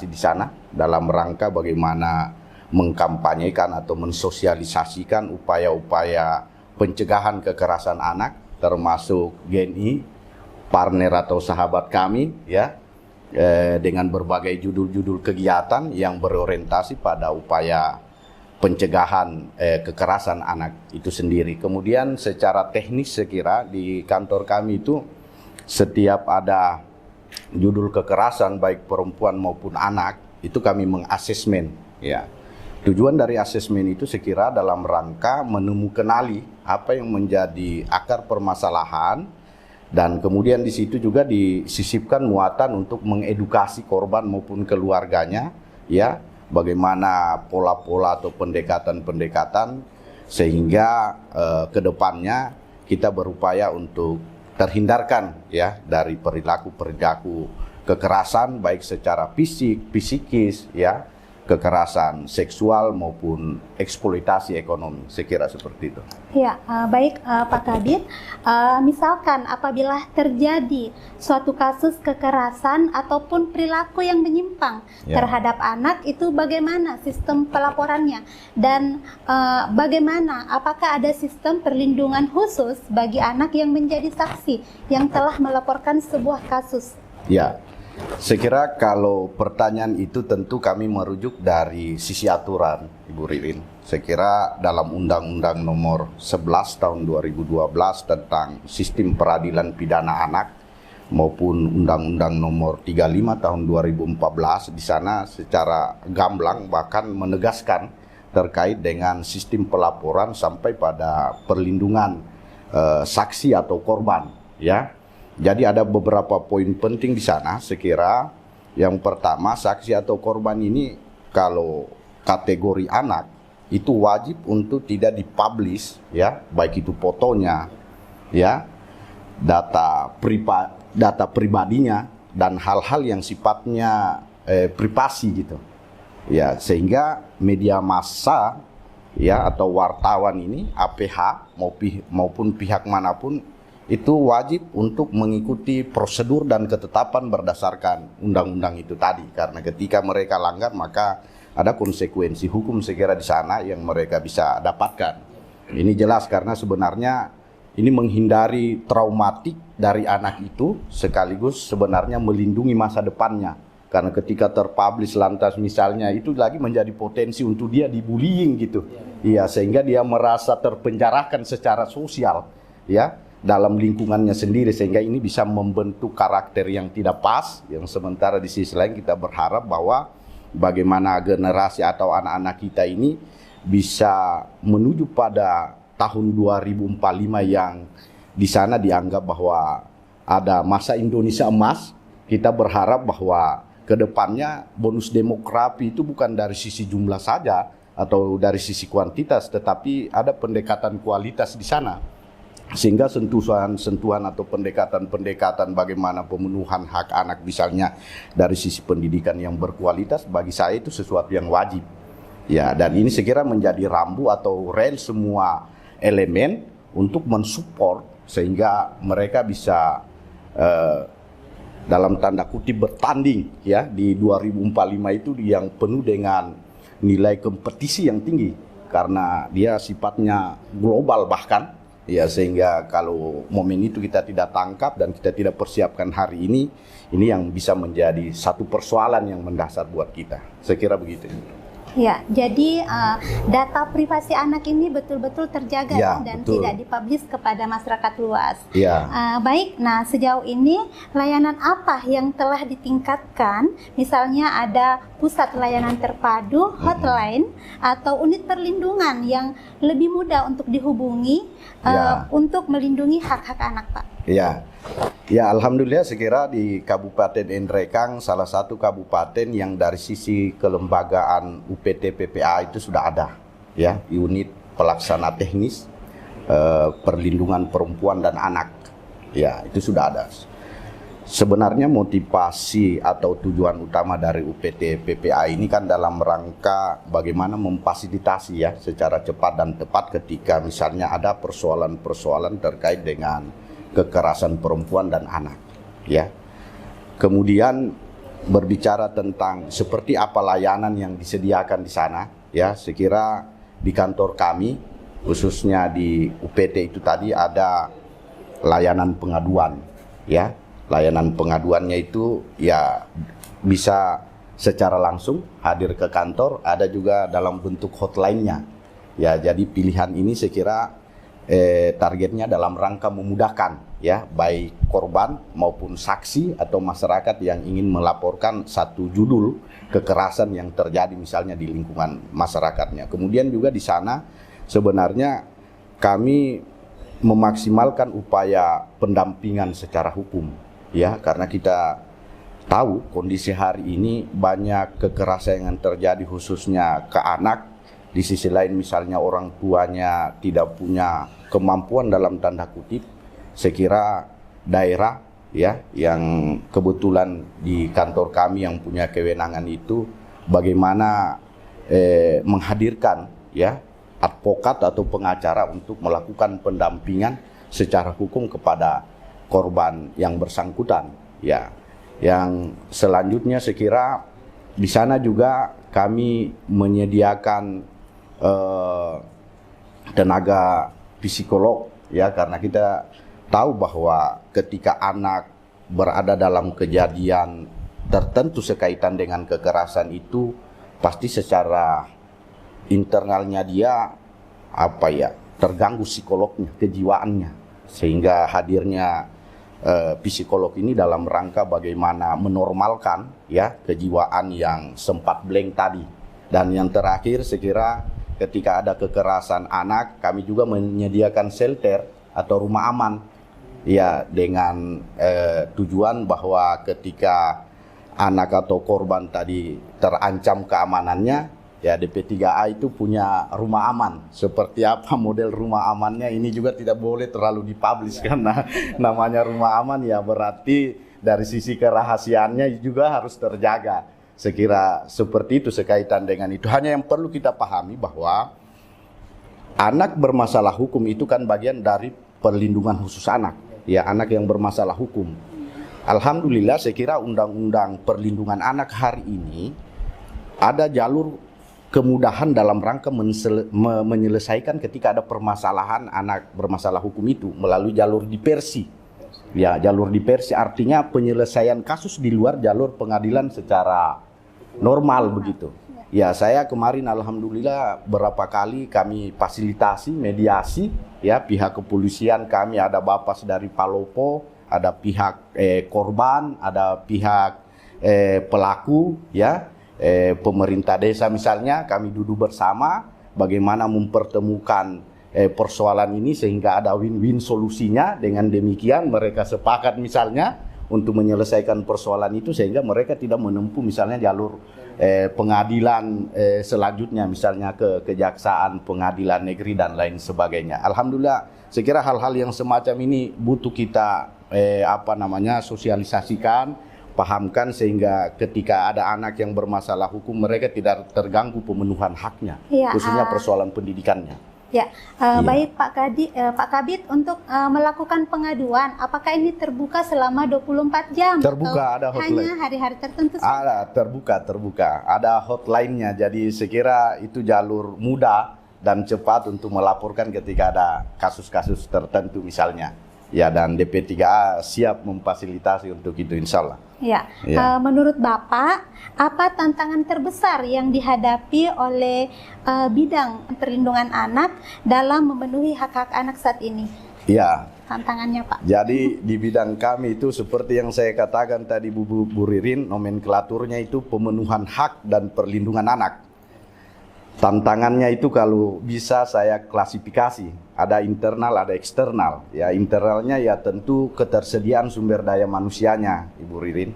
di sana dalam rangka bagaimana mengkampanyekan atau mensosialisasikan upaya-upaya pencegahan kekerasan anak, termasuk GNI, partner atau sahabat kami ya, dengan berbagai judul-judul kegiatan yang berorientasi pada upaya pencegahan kekerasan anak itu sendiri. Kemudian secara teknis saya kira di kantor kami itu setiap ada judul kekerasan baik perempuan maupun anak itu kami mengasesmen ya. Tujuan dari asesmen itu saya kira dalam rangka menemukan apa yang menjadi akar permasalahan, dan kemudian di situ juga disisipkan muatan untuk mengedukasi korban maupun keluarganya ya, bagaimana pola-pola atau pendekatan-pendekatan sehingga ke depannya kita berupaya untuk terhindarkan ya dari perilaku-perilaku kekerasan baik secara fisik, psikis ya, kekerasan seksual maupun eksploitasi ekonomi. Saya kira seperti itu. Ya, baik Pak Kadit. Misalkan apabila terjadi suatu kasus kekerasan ataupun perilaku yang menyimpang terhadap anak, itu bagaimana sistem pelaporannya? Dan bagaimana, apakah ada sistem perlindungan khusus bagi anak yang menjadi saksi yang telah melaporkan sebuah kasus? Ya, saya kira kalau pertanyaan itu tentu kami merujuk dari sisi aturan, Ibu Ririn. Saya kira dalam Undang-Undang Nomor 11 Tahun 2012 tentang Sistem Peradilan Pidana Anak maupun Undang-Undang Nomor 35 Tahun 2014, di sana secara gamblang bahkan menegaskan terkait dengan sistem pelaporan sampai pada perlindungan saksi atau korban, ya. Jadi ada beberapa poin penting di sana. Sekira yang pertama, saksi atau korban ini kalau kategori anak itu wajib untuk tidak dipublish ya, baik itu fotonya ya, data pribadinya dan hal-hal yang sifatnya privasi gitu. Ya, sehingga media massa ya atau wartawan ini APH maupun pihak manapun itu wajib untuk mengikuti prosedur dan ketetapan berdasarkan undang-undang itu tadi, karena ketika mereka langgar maka ada konsekuensi hukum sekira di sana yang mereka bisa dapatkan. Ini jelas karena sebenarnya ini menghindari traumatik dari anak itu sekaligus sebenarnya melindungi masa depannya, karena ketika terpublish lantas misalnya itu lagi menjadi potensi untuk dia dibullying gitu. Iya, sehingga dia merasa terpenjarakan secara sosial ya dalam lingkungannya sendiri, sehingga ini bisa membentuk karakter yang tidak pas. Yang sementara di sisi lain kita berharap bahwa bagaimana generasi atau anak-anak kita ini bisa menuju pada tahun 2045 yang di sana dianggap bahwa ada masa Indonesia emas. Kita berharap bahwa ke depannya bonus demografi itu bukan dari sisi jumlah saja atau dari sisi kuantitas, tetapi ada pendekatan kualitas di sana. Sehingga sentuhan atau pendekatan bagaimana pemenuhan hak anak misalnya dari sisi pendidikan yang berkualitas, bagi saya itu sesuatu yang wajib. Ya, dan ini sekira menjadi rambu atau rel semua elemen untuk mensupport sehingga mereka bisa dalam tanda kutip bertanding ya di 2045 itu yang penuh dengan nilai kompetisi yang tinggi. karena dia sifatnya global bahkan, ya, sehingga kalau momen itu kita tidak tangkap dan kita tidak persiapkan hari ini yang bisa menjadi satu persoalan yang mendasar buat kita. Saya kira begitu. Ya, jadi data privasi anak ini betul-betul terjaga Ya, dan betul. tidak dipublish kepada masyarakat luas. Ya. Baik, nah sejauh ini layanan apa yang telah ditingkatkan? Misalnya ada pusat layanan terpadu, hotline, atau unit perlindungan yang lebih mudah untuk dihubungi Ya. untuk melindungi hak-hak anak, Pak. Ya, ya, alhamdulillah saya kira di Kabupaten Nrekang salah satu kabupaten yang dari sisi kelembagaan UPT PPA itu sudah ada, ya, unit pelaksana teknis perlindungan perempuan dan anak, ya, itu sudah ada. Sebenarnya motivasi atau tujuan utama dari UPT PPA ini kan dalam rangka bagaimana memfasilitasi, ya, secara cepat dan tepat ketika misalnya ada persoalan-persoalan terkait dengan kekerasan perempuan dan anak, ya. Kemudian berbicara tentang seperti apa layanan yang disediakan di sana, ya, saya kira di kantor kami khususnya di UPT itu tadi ada layanan pengaduan, ya. Layanan pengaduannya itu ya bisa secara langsung hadir ke kantor, ada juga dalam bentuk hotline-nya. Ya, jadi pilihan ini saya kira targetnya dalam rangka memudahkan, ya, baik korban maupun saksi atau masyarakat yang ingin melaporkan satu judul kekerasan yang terjadi misalnya di lingkungan masyarakatnya. Kemudian juga di sana sebenarnya kami memaksimalkan upaya pendampingan secara hukum, ya, karena kita tahu kondisi hari ini banyak kekerasan yang terjadi khususnya ke anak. Di sisi lain misalnya orang tuanya tidak punya kemampuan dalam tanda kutip. Saya kira daerah, ya, yang kebetulan di kantor kami yang punya kewenangan itu bagaimana menghadirkan, ya, advokat atau pengacara untuk melakukan pendampingan secara hukum kepada korban yang bersangkutan, ya. Yang selanjutnya saya kira di sana juga kami menyediakan tenaga psikolog, ya, karena kita tahu bahwa ketika anak berada dalam kejadian tertentu sekaitan dengan kekerasan itu pasti secara internalnya dia terganggu psikolognya, kejiwaannya, sehingga hadirnya psikolog ini dalam rangka bagaimana menormalkan, ya, kejiwaan yang sempat blank tadi. Dan yang terakhir saya kira ketika ada kekerasan anak, kami juga menyediakan shelter atau rumah aman, ya, dengan tujuan bahwa ketika anak atau korban tadi terancam keamanannya, ya, DP3A itu punya rumah aman. Seperti apa model rumah amannya ini juga tidak boleh terlalu dipublish karena namanya rumah aman, ya, berarti dari sisi kerahasiaannya juga harus terjaga. Saya kira seperti itu sekaitan dengan itu. Hanya yang perlu kita pahami bahwa anak bermasalah hukum itu kan bagian dari perlindungan khusus anak, ya, anak yang bermasalah hukum. Alhamdulillah saya kira undang-undang perlindungan anak hari ini ada jalur kemudahan dalam rangka menyelesaikan ketika ada permasalahan anak bermasalah hukum itu melalui jalur diversi. Ya, jalur diversi artinya penyelesaian kasus di luar jalur pengadilan secara normal begitu. Ya, saya kemarin alhamdulillah berapa kali kami fasilitasi mediasi, ya, pihak kepolisian kami ada Bapas dari Palopo, ada pihak korban, ada pihak pelaku, ya, pemerintah desa misalnya, kami duduk bersama bagaimana mempertemukan persoalan ini sehingga ada win-win solusinya. Dengan demikian mereka sepakat misalnya untuk menyelesaikan persoalan itu sehingga mereka tidak menempuh misalnya jalur pengadilan selanjutnya misalnya ke kejaksaan, pengadilan negeri dan lain sebagainya. Alhamdulillah saya kira hal-hal yang semacam ini butuh kita sosialisasikan, pahamkan sehingga ketika ada anak yang bermasalah hukum mereka tidak terganggu pemenuhan haknya, ya, khususnya persoalan pendidikannya. Ya, baik Pak Kabid, untuk melakukan pengaduan, apakah ini terbuka selama 24 jam? Terbuka, ada hotline. Hanya hari-hari tertentu? Ada, terbuka. Ada hotline-nya, jadi saya kira itu jalur mudah dan cepat untuk melaporkan ketika ada kasus-kasus tertentu misalnya. Ya, dan DP3A siap memfasilitasi untuk itu, insya Allah. Ya, Ya. menurut Bapak, apa tantangan terbesar yang dihadapi oleh bidang perlindungan anak dalam memenuhi hak-hak anak saat ini? Ya, Tantangannya, Pak. jadi di bidang kami itu seperti yang saya katakan tadi Bu Ririn, nomenklaturnya itu pemenuhan hak dan perlindungan anak. Tantangannya itu kalau bisa saya klasifikasi, ada internal, ada eksternal. Ya, internalnya ya tentu ketersediaan sumber daya manusianya, Ibu Ririn,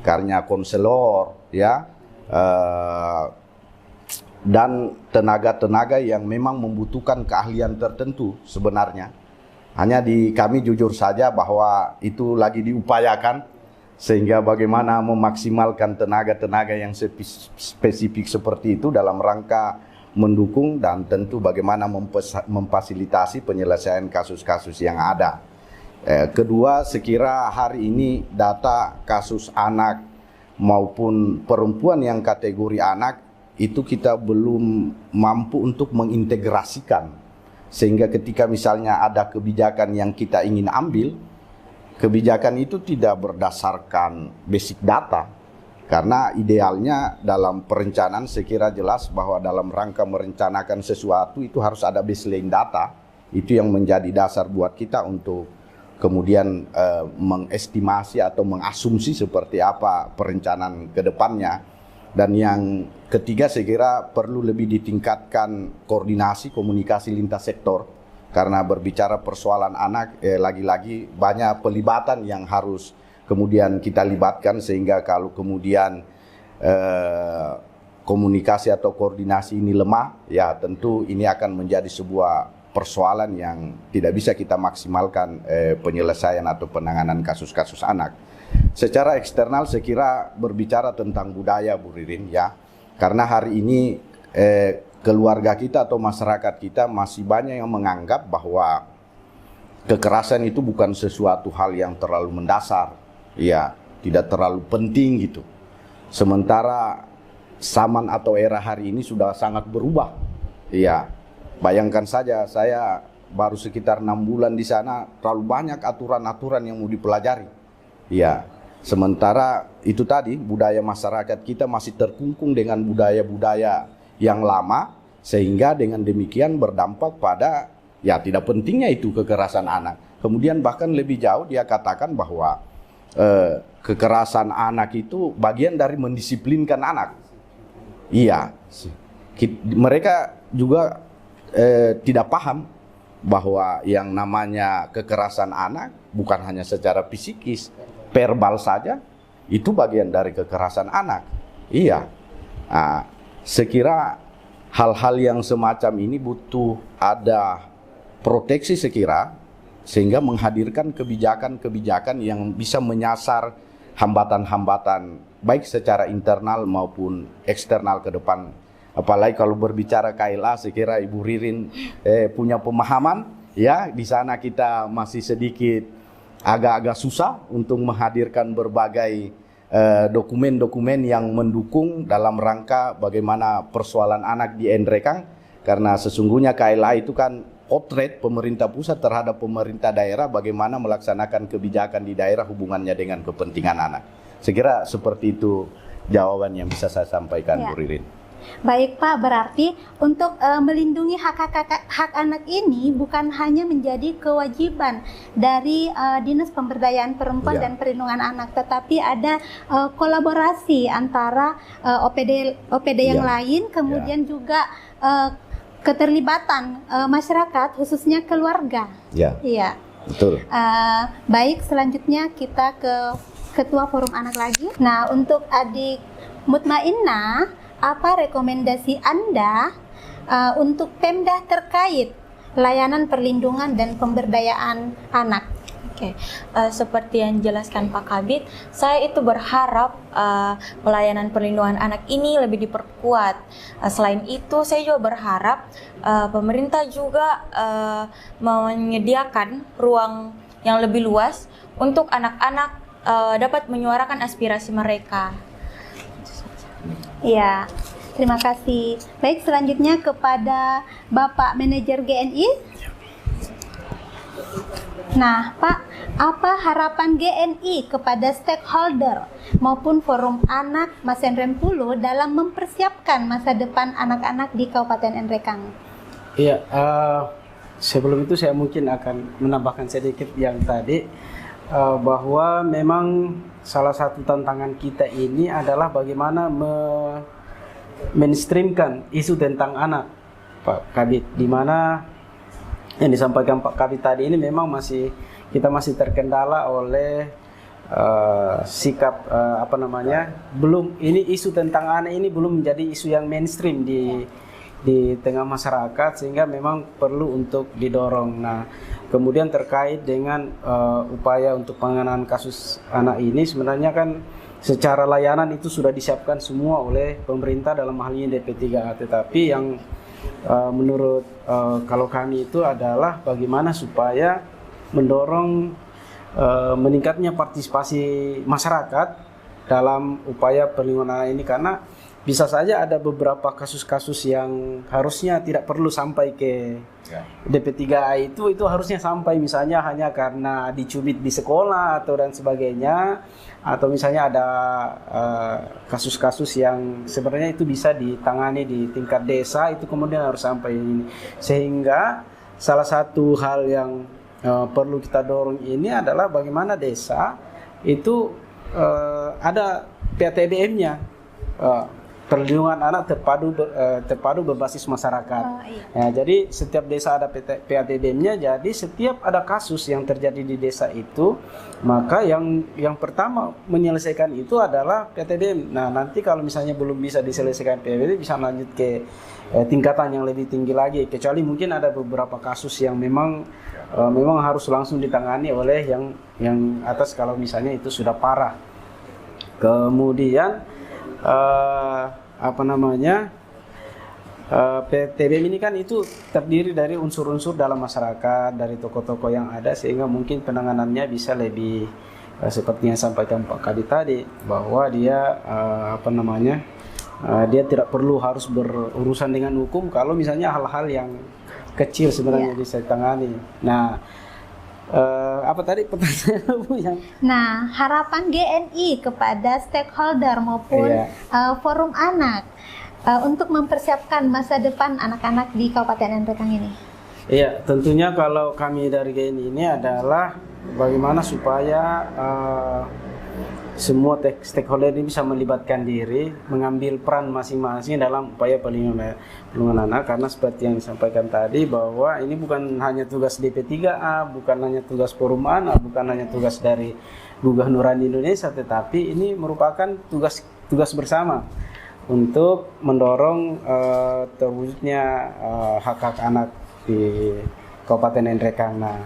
karena konselor, ya, dan tenaga-tenaga yang memang membutuhkan keahlian tertentu sebenarnya. Hanya di kami jujur saja bahwa itu lagi diupayakan, sehingga bagaimana memaksimalkan tenaga-tenaga yang spesifik seperti itu dalam rangka mendukung dan tentu bagaimana memfasilitasi penyelesaian kasus-kasus yang ada. Kedua, sekira hari ini data kasus anak maupun perempuan yang kategori anak itu kita belum mampu untuk mengintegrasikan, sehingga ketika misalnya ada kebijakan yang kita ingin ambil, kebijakan itu tidak berdasarkan basic data, karena idealnya dalam perencanaan sekira jelas bahwa dalam rangka merencanakan sesuatu itu harus ada baseline data. Itu yang menjadi dasar buat kita untuk kemudian mengestimasi atau mengasumsi seperti apa perencanaan ke depannya. Dan yang ketiga saya kira perlu lebih ditingkatkan koordinasi komunikasi lintas sektor, karena berbicara persoalan anak lagi-lagi banyak pelibatan yang harus kemudian kita libatkan, sehingga kalau kemudian komunikasi atau koordinasi ini lemah, ya tentu ini akan menjadi sebuah persoalan yang tidak bisa kita maksimalkan penyelesaian atau penanganan kasus-kasus anak. Secara eksternal saya kira berbicara tentang budaya, Bu Ririn, ya, karena hari ini keluarga kita atau masyarakat kita masih banyak yang menganggap bahwa kekerasan itu bukan sesuatu hal yang terlalu mendasar, ya, tidak terlalu penting gitu. Sementara zaman atau era hari ini sudah sangat berubah. Ya, bayangkan saja saya baru sekitar 6 bulan di sana, terlalu banyak aturan-aturan yang mau dipelajari. Ya, sementara itu tadi budaya masyarakat kita masih terkungkung dengan budaya-budaya yang lama, sehingga dengan demikian berdampak pada ya tidak pentingnya itu kekerasan anak. Kemudian bahkan lebih jauh dia katakan bahwa kekerasan anak itu bagian dari mendisiplinkan anak. Iya, mereka juga tidak paham bahwa yang namanya kekerasan anak bukan hanya secara psikis, verbal saja itu bagian dari kekerasan anak. Iya, sekira hal-hal yang semacam ini butuh ada proteksi sekira, sehingga menghadirkan kebijakan-kebijakan yang bisa menyasar hambatan-hambatan baik secara internal maupun eksternal ke depan. Apalagi kalau berbicara KLA, sekira Ibu Ririn punya pemahaman, ya, di sana kita masih sedikit agak-agak susah untuk menghadirkan berbagai dokumen-dokumen yang mendukung dalam rangka bagaimana persoalan anak dienrekang, karena sesungguhnya KLA itu kan potret pemerintah pusat terhadap pemerintah daerah bagaimana melaksanakan kebijakan di daerah hubungannya dengan kepentingan anak. Sekira seperti itu jawaban yang bisa saya sampaikan, Bu Ririn. Baik Pak, berarti untuk melindungi hak anak ini bukan hanya menjadi kewajiban dari Dinas Pemberdayaan Perempuan dan Perlindungan Anak, tetapi ada kolaborasi antara OPD yang lain, kemudian juga keterlibatan masyarakat, khususnya keluarga. Iya. Betul. Baik, selanjutnya kita ke Ketua Forum Anak lagi. Nah, untuk Adik Mutmainnah, apa rekomendasi Anda untuk Pemda terkait layanan perlindungan dan pemberdayaan anak? Oke, seperti yang dijelaskan Pak Kabid, saya itu berharap pelayanan perlindungan anak ini lebih diperkuat. Selain itu, saya juga berharap pemerintah juga menyediakan ruang yang lebih luas untuk anak-anak dapat menyuarakan aspirasi mereka. Iya, terima kasih. Baik, selanjutnya kepada Bapak Manajer GNI. Nah, Pak, apa harapan GNI kepada stakeholder maupun forum anak Masen Rempulu dalam mempersiapkan masa depan anak-anak di Kabupaten Nrekang? Iya, sebelum itu saya mungkin akan menambahkan sedikit yang tadi, bahwa memang salah satu tantangan kita ini adalah bagaimana mainstreamkan isu tentang anak, Pak Kabit, di mana yang disampaikan Pak Kabit tadi ini memang kita masih terkendala oleh sikap belum, ini isu tentang anak ini belum menjadi isu yang mainstream di tengah masyarakat, sehingga memang perlu untuk didorong. Nah, kemudian terkait dengan upaya untuk penanganan kasus anak ini, sebenarnya kan secara layanan itu sudah disiapkan semua oleh pemerintah, dalam hal ini DP3A, tetapi yang menurut kalau kami itu adalah bagaimana supaya mendorong meningkatnya partisipasi masyarakat dalam upaya perlindungan anak ini, karena bisa saja ada beberapa kasus-kasus yang harusnya tidak perlu sampai ke DP3A, itu harusnya sampai misalnya hanya karena dicubit di sekolah atau dan sebagainya, atau misalnya ada kasus-kasus yang sebenarnya itu bisa ditangani di tingkat desa, itu kemudian harus sampai ini. Sehingga salah satu hal yang perlu kita dorong ini adalah bagaimana desa itu ada PATBM-nya, perlindungan anak terpadu berbasis masyarakat. Ya, jadi setiap desa ada PATBM-nya. Jadi setiap ada kasus yang terjadi di desa itu, maka yang pertama menyelesaikan itu adalah PATBM. Nah, nanti kalau misalnya belum bisa diselesaikan PATBM, bisa lanjut ke tingkatan yang lebih tinggi lagi. Kecuali mungkin ada beberapa kasus yang memang harus langsung ditangani oleh yang atas, kalau misalnya itu sudah parah. Kemudian PTBM ini kan itu terdiri dari unsur-unsur dalam masyarakat, dari tokoh-tokoh yang ada, sehingga mungkin penanganannya bisa lebih seperti yang sampaikan Pak Kadit tadi, bahwa dia dia tidak perlu harus berurusan dengan hukum kalau misalnya hal-hal yang kecil sebenarnya bisa ditangani. Nah, apa tadi pertanyaan Bu yang? Nah, harapan GNI kepada stakeholder maupun forum anak untuk mempersiapkan masa depan anak-anak di Kabupaten Nrekang ini. Iya, tentunya kalau kami dari GNI ini adalah bagaimana supaya semua stakeholder ini bisa melibatkan diri, mengambil peran masing-masing dalam upaya perlindungan anak, karena seperti yang disampaikan tadi, bahwa ini bukan hanya tugas DP3A, bukan hanya tugas forum anak, bukan hanya tugas dari Gugah Nurani Indonesia, tetapi ini merupakan tugas bersama untuk mendorong terwujudnya hak-hak anak di Kabupaten Nrekang. Nah,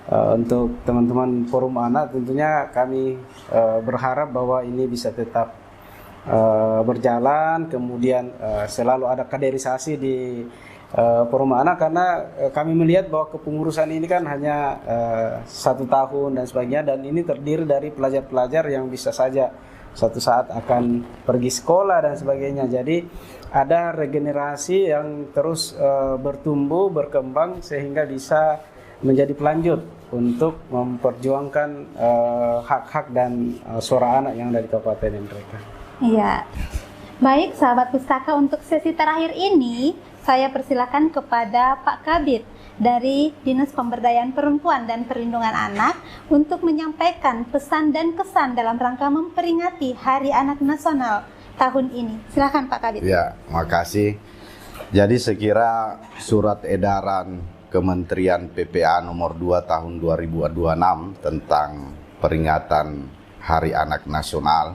untuk teman-teman forum anak, tentunya kami berharap bahwa ini bisa tetap berjalan, kemudian selalu ada kaderisasi di forum anak, karena kami melihat bahwa kepengurusan ini kan hanya 1 tahun dan sebagainya, dan ini terdiri dari pelajar-pelajar yang bisa saja suatu saat akan pergi sekolah dan sebagainya. Jadi ada regenerasi yang terus bertumbuh, berkembang, sehingga bisa menjadi pelanjut untuk memperjuangkan hak-hak dan suara anak yang dari Kabupaten Nrekang. Iya. Baik, sahabat pustaka, untuk sesi terakhir ini saya persilakan kepada Pak Kabit dari Dinas Pemberdayaan Perempuan dan Perlindungan Anak untuk menyampaikan pesan dan kesan dalam rangka memperingati Hari Anak Nasional tahun ini. Silakan Pak Kabit. Ya, makasih. Jadi sekira surat edaran Kementerian PPA nomor 2 tahun 2026 tentang peringatan Hari Anak Nasional,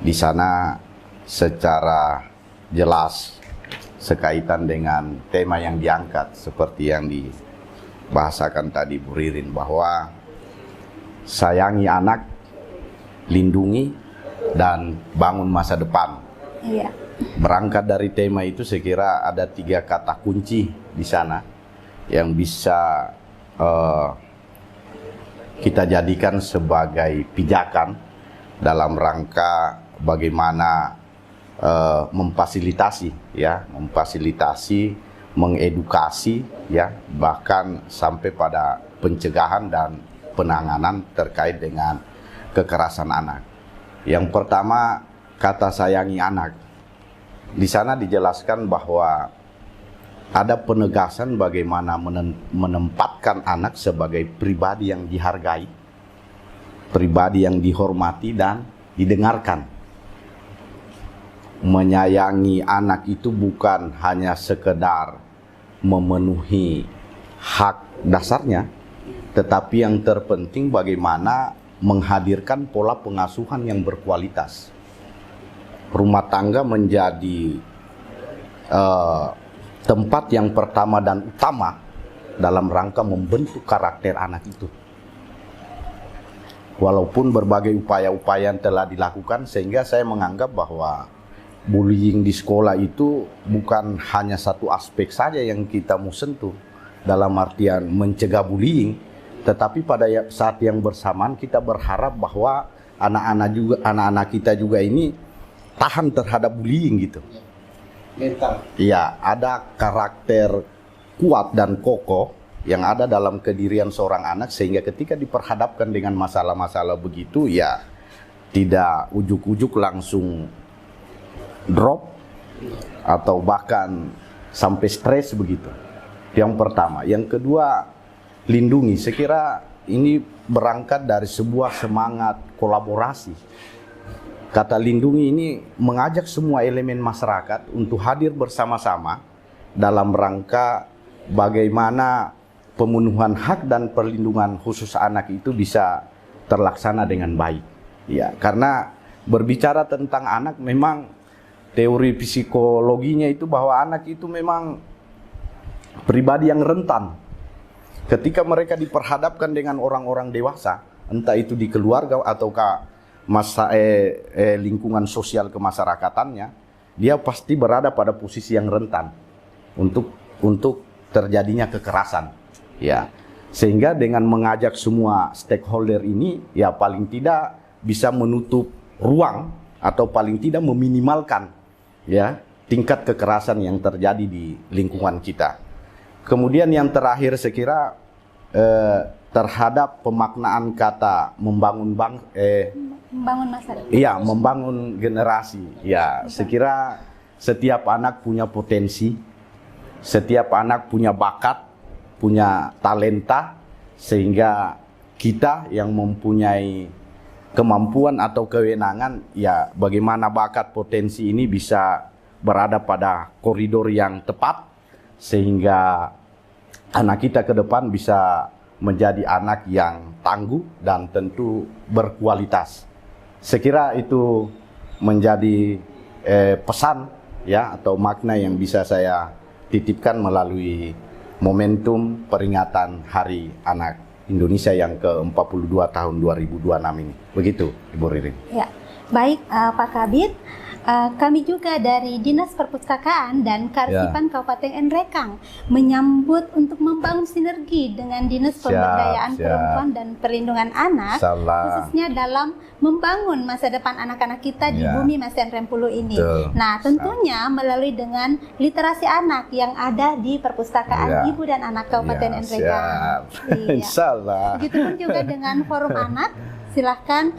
di sana secara jelas sekaitan dengan tema yang diangkat seperti yang dibahasakan tadi Bu Ririn, bahwa sayangi anak, lindungi, dan bangun masa depan. Iya. Berangkat dari tema itu, saya kira ada 3 kata kunci di sana yang bisa kita jadikan sebagai pijakan dalam rangka bagaimana memfasilitasi mengedukasi, ya, bahkan sampai pada pencegahan dan penanganan terkait dengan kekerasan anak. Yang pertama, kata sayangi anak. Di sana dijelaskan bahwa ada penegasan bagaimana menempatkan anak sebagai pribadi yang dihargai, pribadi yang dihormati dan didengarkan. Menyayangi anak itu bukan hanya sekedar memenuhi hak dasarnya, tetapi yang terpenting bagaimana menghadirkan pola pengasuhan yang berkualitas. Rumah tangga menjadi tempat yang pertama dan utama dalam rangka membentuk karakter anak itu. Walaupun berbagai upaya-upaya yang telah dilakukan, sehingga saya menganggap bahwa bullying di sekolah itu bukan hanya satu aspek saja yang kita mau sentuh dalam artian mencegah bullying, tetapi pada saat yang bersamaan kita berharap bahwa anak-anak kita juga ini tahan terhadap bullying gitu. Mental. Iya, ada karakter kuat dan kokoh yang ada dalam kedirian seorang anak, sehingga ketika diperhadapkan dengan masalah-masalah begitu, ya tidak ujuk-ujuk langsung drop atau bahkan sampai stres begitu. Yang pertama. Yang kedua, lindungi. Saya kira ini berangkat dari sebuah semangat kolaborasi. Kata lindungi ini mengajak semua elemen masyarakat untuk hadir bersama-sama dalam rangka bagaimana pemenuhan hak dan perlindungan khusus anak itu bisa terlaksana dengan baik. Ya, karena berbicara tentang anak, memang teori psikologinya itu bahwa anak itu memang pribadi yang rentan. Ketika mereka diperhadapkan dengan orang-orang dewasa, entah itu di keluarga ataukah lingkungan sosial kemasyarakatannya, dia pasti berada pada posisi yang rentan untuk terjadinya kekerasan. Ya, sehingga dengan mengajak semua stakeholder ini, ya paling tidak bisa menutup ruang atau paling tidak meminimalkan, ya, tingkat kekerasan yang terjadi di lingkungan kita. Kemudian yang terakhir, saya kira terhadap pemaknaan kata membangun masa depan. Iya, membangun generasi. Ya, saya kira setiap anak punya potensi, setiap anak punya bakat, punya talenta, sehingga kita yang mempunyai kemampuan atau kewenangan, ya bagaimana bakat potensi ini bisa berada pada koridor yang tepat, sehingga anak kita ke depan bisa menjadi anak yang tangguh dan tentu berkualitas. Saya kira itu menjadi pesan, ya, atau makna yang bisa saya titipkan melalui momentum peringatan Hari Anak Indonesia yang ke-42 tahun 2026 ini. Begitu, Ibu Ririn. Ya, baik Pak Kabid. Kami juga dari Dinas Perpustakaan dan Kearsipan Kabupaten Nrekang menyambut untuk membangun sinergi dengan Dinas Pemberdayaan Perempuan dan Perlindungan Anak, khususnya dalam membangun masa depan anak-anak kita di bumi Masen Rempulu ini. Nah, tentunya melalui dengan literasi anak yang ada di Perpustakaan Ibu dan Anak Kabupaten Nrekang. Insyaallah. Begitupun juga dengan Forum Anak. Silahkan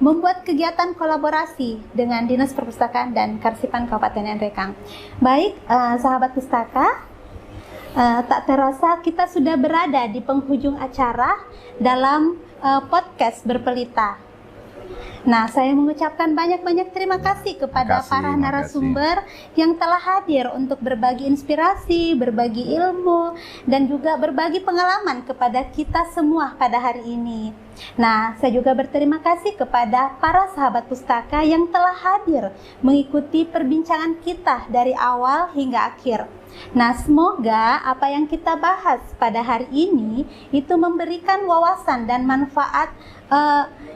membuat kegiatan kolaborasi dengan Dinas Perpustakaan dan Kearsipan Kabupaten Nrekang. Baik, sahabat pustaka, tak terasa kita sudah berada di penghujung acara dalam podcast Berpelita. Nah, saya mengucapkan banyak-banyak terima kasih kepada para narasumber yang telah hadir untuk berbagi inspirasi, berbagi ilmu, dan juga berbagi pengalaman kepada kita semua pada hari ini. Nah, saya juga berterima kasih kepada para sahabat pustaka yang telah hadir mengikuti perbincangan kita dari awal hingga akhir. Nah, semoga apa yang kita bahas pada hari ini itu memberikan wawasan dan manfaat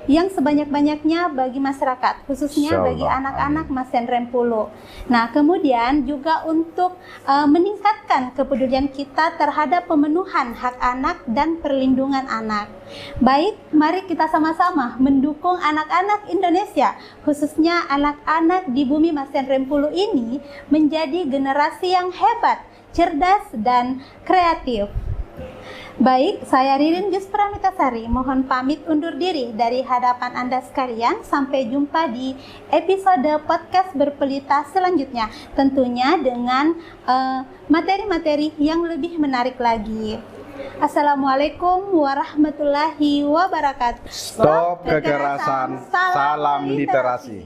yang sebanyak-banyaknya bagi masyarakat, khususnya bagi anak-anak Masen Rempulu. Nah, kemudian juga untuk meningkatkan kepedulian kita terhadap pemenuhan hak anak dan perlindungan anak. Baik, mari kita sama-sama mendukung anak-anak Indonesia, khususnya anak-anak di bumi Masen Rempulu ini menjadi generasi yang hebat, cerdas, dan kreatif. Baik, saya Ririn Jus Pramitasari mohon pamit undur diri dari hadapan Anda sekalian. Sampai jumpa di episode podcast berpelita selanjutnya, tentunya dengan materi-materi yang lebih menarik lagi. Assalamualaikum warahmatullahi wabarakatuh. Stop kekerasan, salam literasi.